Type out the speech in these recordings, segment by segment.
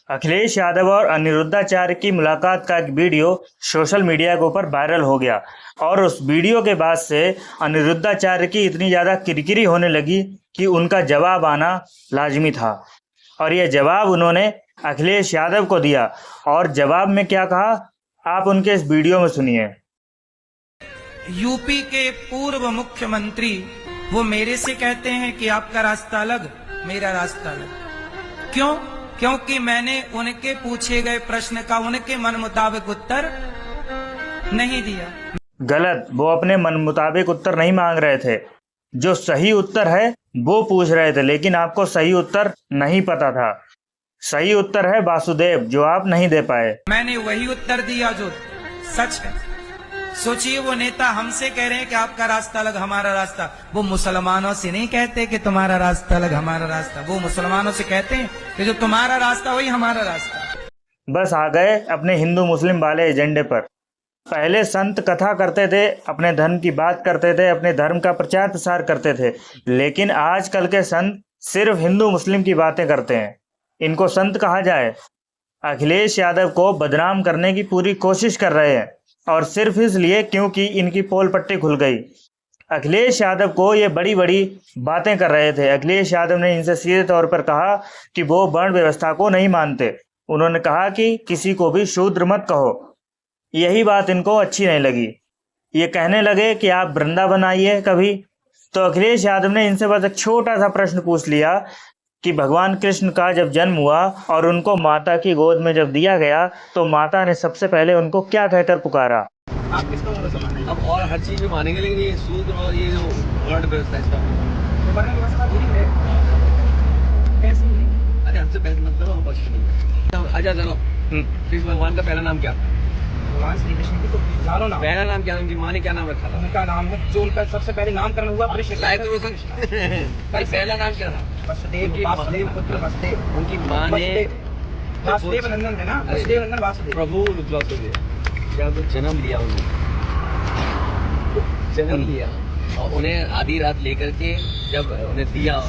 अखिलेश यादव और अनिरुद्धाचार्य की मुलाकात का एक वीडियो सोशल मीडिया के ऊपर वायरल हो गया और उस वीडियो के बाद से अनिरुद्धाचार्य की इतनी ज़्यादा किरकिरी होने लगी कि उनका जवाब आना लाजमी था। और यह जवाब उन्होंने अखिलेश यादव को दिया और जवाब में क्या कहा आप उनके इस वीडियो में सुनिए। यूपी के पूर्व मुख्यमंत्री वो मेरे से कहते हैं कि आपका रास्ता अलग, मेरा रास्ता अलग। क्यों? क्योंकि मैंने उनके पूछे गए प्रश्न का उनके मन मुताबिक उत्तर नहीं दिया। गलत, वो अपने मन मुताबिक उत्तर नहीं मांग रहे थे। जो सही उत्तर है वो पूछ रहे थे, लेकिन आपको सही उत्तर नहीं पता था। सही उत्तर है वासुदेव, जो आप नहीं दे पाए। मैंने वही उत्तर दिया जो सच है। सोचिए, वो नेता हमसे कह रहे हैं कि आपका रास्ता अलग, हमारा रास्ता। वो मुसलमानों से नहीं कहते कि तुम्हारा रास्ता अलग, हमारा रास्ता। वो मुसलमानों से कहते हैं कि जो तुम्हारा रास्ता वही हमारा रास्ता। बस आ गए अपने हिंदू मुस्लिम वाले एजेंडे पर। पहले संत कथा करते थे, अपने धर्म की बात करते थे, अपने धर्म का प्रचार प्रसार करते थे, लेकिन आजकल के संत सिर्फ हिंदू मुस्लिम की बातें करते हैं। इनको संत कहा जाए? अखिलेश यादव को बदनाम करने की पूरी कोशिश कर रहे हैं, और सिर्फ इसलिए क्योंकि इनकी पोल पट्टी खुल गई। अखिलेश यादव को ये बड़ी बड़ी बातें कर रहे थे। अखिलेश यादव ने इनसे सीधे तौर पर कहा कि वो वर्ण व्यवस्था को नहीं मानते। उन्होंने कहा कि किसी को भी शूद्र मत कहो। यही बात इनको अच्छी नहीं लगी। ये कहने लगे कि आप वृंदावन आइए कभी। तो अखिलेश यादव ने इनसे बस एक छोटा सा प्रश्न पूछ लिया कि भगवान कृष्ण का जब जन्म हुआ और उनको माता की गोद में जब दिया गया तो माता ने सबसे पहले उनको क्या कहकर पुकारा? आप किसका भरोसा मानेंगे? अब और हर चीज में मानेंगे, लेकिन ये सूद और ये जो वर्ण व्यवस्था है इसका वर्ण व्यवस्था थोड़ी है। कैसी? अरे हमसे बहस मत करो, हम कुछ नहीं। अच्छा चलो, कृष्ण भगवान का पहला नाम क्या? भगवान श्री कृष्ण की तो हजारों नाम। पहला नाम क्या? उनकी माँ ने क्या नाम रखा था? उनका नाम है जो उनका सबसे पहले नामकरण हुआ भाई पहला नाम क्या था? वसुदेव, वासुदेव पुत्र वसुदेव। उनकी माँ ने वासुदेव नंदन है ना, वसुदेव नंदन वासुदेव। प्रभु वासुदेव जब जन्म लिया, उन्होंने जन्म लिया और उन्हें आधी रात लेकर के जब उन्हें दिया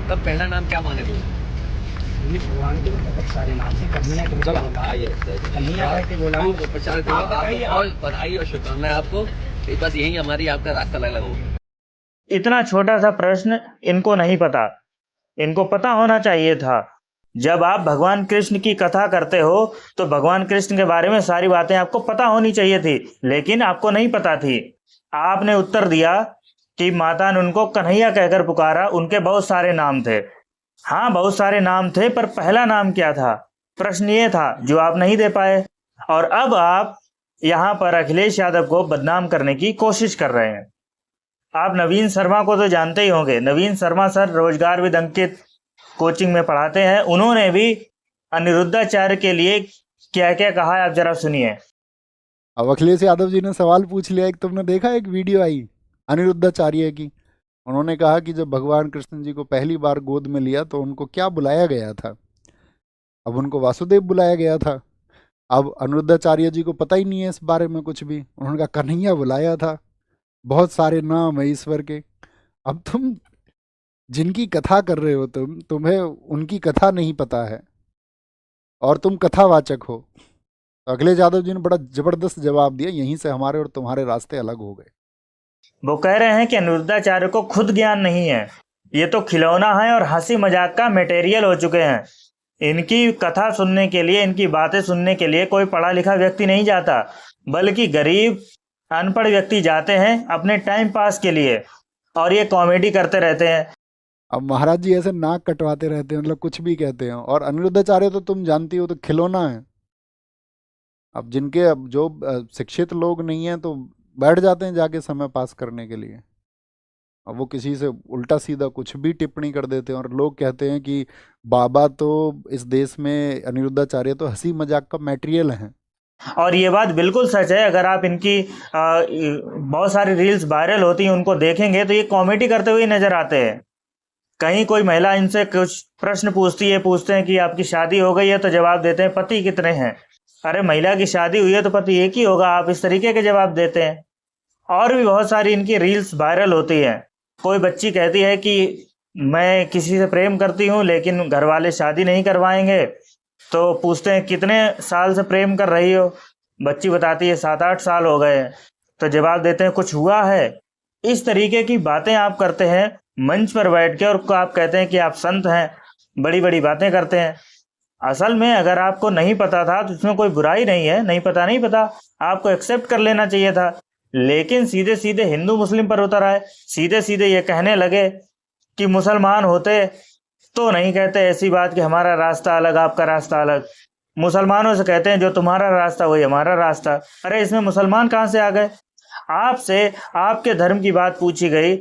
तब पहला नाम क्या माने? भगवान के बहुत सारे नाम से कन्हैया के कन्हैया के बोला प्रचार और बधाई और शुभकामनाएं आपको। बस यही हमारी आपका रास्ता अलग होगा। इतना छोटा सा प्रश्न इनको नहीं पता। इनको पता होना चाहिए था। जब आप भगवान कृष्ण की कथा करते हो तो भगवान कृष्ण के बारे में सारी बातें आपको पता होनी चाहिए थी, लेकिन आपको नहीं पता थी। आपने उत्तर दिया कि माता ने उनको कन्हैया कहकर पुकारा। उनके बहुत सारे नाम थे। हाँ, बहुत सारे नाम थे, पर पहला नाम क्या था? प्रश्न ये था जो आप नहीं दे पाए। और अब आप यहाँ पर अखिलेश यादव को बदनाम करने की कोशिश कर रहे हैं। आप नवीन शर्मा को तो जानते ही होंगे। नवीन शर्मा सर रोजगार विद अंकित कोचिंग में पढ़ाते हैं। उन्होंने भी अनिरुद्धाचार्य के लिए क्या क्या कहा है, आप जरा सुनिए। अब अखिलेश यादव जी ने सवाल पूछ लिया। एक तुमने देखा, एक वीडियो आई अनिरुद्धाचार्य की। उन्होंने कहा कि जब भगवान कृष्ण जी को पहली बार गोद में लिया तो उनको क्या बुलाया गया था? अब उनको वासुदेव बुलाया गया था। अब अनिरुद्धाचार्य जी को पता ही नहीं है इस बारे में कुछ भी। उन्होंने कहा कन्हैया बुलाया था। बहुत सारे नाम है ईश्वर के। अब तुम जिनकी कथा कर रहे हो, तुम्हें उनकी कथा नहीं पता है और तुम कथावाचक हो। तो अखिलेश यादव जी ने बड़ा जबरदस्त जवाब दिया। यहीं से हमारे और तुम्हारे रास्ते अलग हो गए। वो कह रहे हैं कि अनिरुद्धाचार्य को खुद ज्ञान नहीं है, ये तो खिलौना है और हंसी मजाक का मटेरियल हो चुके हैं। इनकी कथा सुनने के लिए, इनकी बातें सुनने के लिए कोई पढ़ा लिखा व्यक्ति नहीं जाता, बल्कि गरीब अनपढ़ व्यक्ति जाते हैं अपने टाइम पास के लिए, और ये कॉमेडी करते रहते हैं। अब महाराज जी ऐसे नाक कटवाते रहते हैं, मतलब कुछ भी कहते हैं। और अनिरुद्धाचार्य तो तुम जानती हो, तो खिलौना है। अब जिनके अब जो शिक्षित लोग नहीं हैं तो बैठ जाते हैं जाके समय पास करने के लिए। अब वो किसी से उल्टा सीधा कुछ भी टिप्पणी कर देते हैं और लोग कहते हैं कि बाबा तो इस देश में, अनिरुद्धाचार्य तो हंसी मजाक का मटेरियल हैं। और ये बात बिल्कुल सच है। अगर आप इनकी बहुत सारी रील्स वायरल होती हैं, उनको देखेंगे तो ये कॉमेडी करते हुए नजर आते हैं। कहीं कोई महिला इनसे कुछ प्रश्न पूछते हैं कि आपकी शादी हो गई है, तो जवाब देते हैं पति कितने हैं। अरे महिला की शादी हुई है तो पति एक ही होगा, आप इस तरीके के जवाब देते हैं। और भी बहुत सारी इनकी रील्स वायरल होती हैं। कोई बच्ची कहती है कि मैं किसी से प्रेम करती हूँ लेकिन घर वाले शादी नहीं करवाएंगे। तो पूछते हैं कितने साल से प्रेम कर रही हो, बच्ची बताती है 7-8 साल हो गए। तो जवाब देते हैं कुछ हुआ है। इस तरीके की बातें आप करते हैं मंच पर बैठ के, और आप कहते हैं कि आप संत हैं, बड़ी बड़ी बातें करते हैं। असल में अगर आपको नहीं पता था तो इसमें कोई बुराई नहीं है, नहीं पता नहीं पता, आपको एक्सेप्ट कर लेना चाहिए था। लेकिन सीधे सीधे हिंदू मुस्लिम पर उतर आए, सीधे सीधे ये कहने लगे कि मुसलमान होते तो नहीं कहते ऐसी बात कि हमारा रास्ता अलग आपका रास्ता अलग। मुसलमानों से कहते हैं जो तुम्हारा रास्ता वही हमारा रास्ता। अरे इसमें मुसलमान कहाँ से आ गए? आपसे आपके धर्म की बात पूछी गई,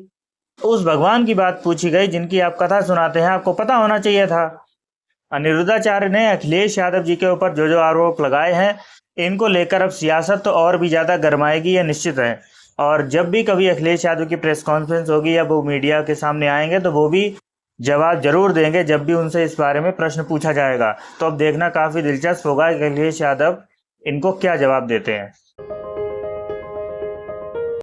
उस भगवान की बात पूछी गई जिनकी आप कथा सुनाते हैं, आपको पता होना चाहिए था। अनिरुद्धाचार्य ने अखिलेश यादव जी के ऊपर जो जो आरोप लगाए हैं, इनको लेकर अब सियासत तो और भी ज़्यादा गर्माएगी, ये निश्चित है। और जब भी कभी अखिलेश यादव की प्रेस कॉन्फ्रेंस होगी या वो मीडिया के सामने आएंगे तो वो भी जवाब जरूर देंगे जब भी उनसे इस बारे में प्रश्न पूछा जाएगा। तो अब देखना काफ़ी दिलचस्प होगा कि अखिलेश यादव इनको क्या जवाब देते हैं।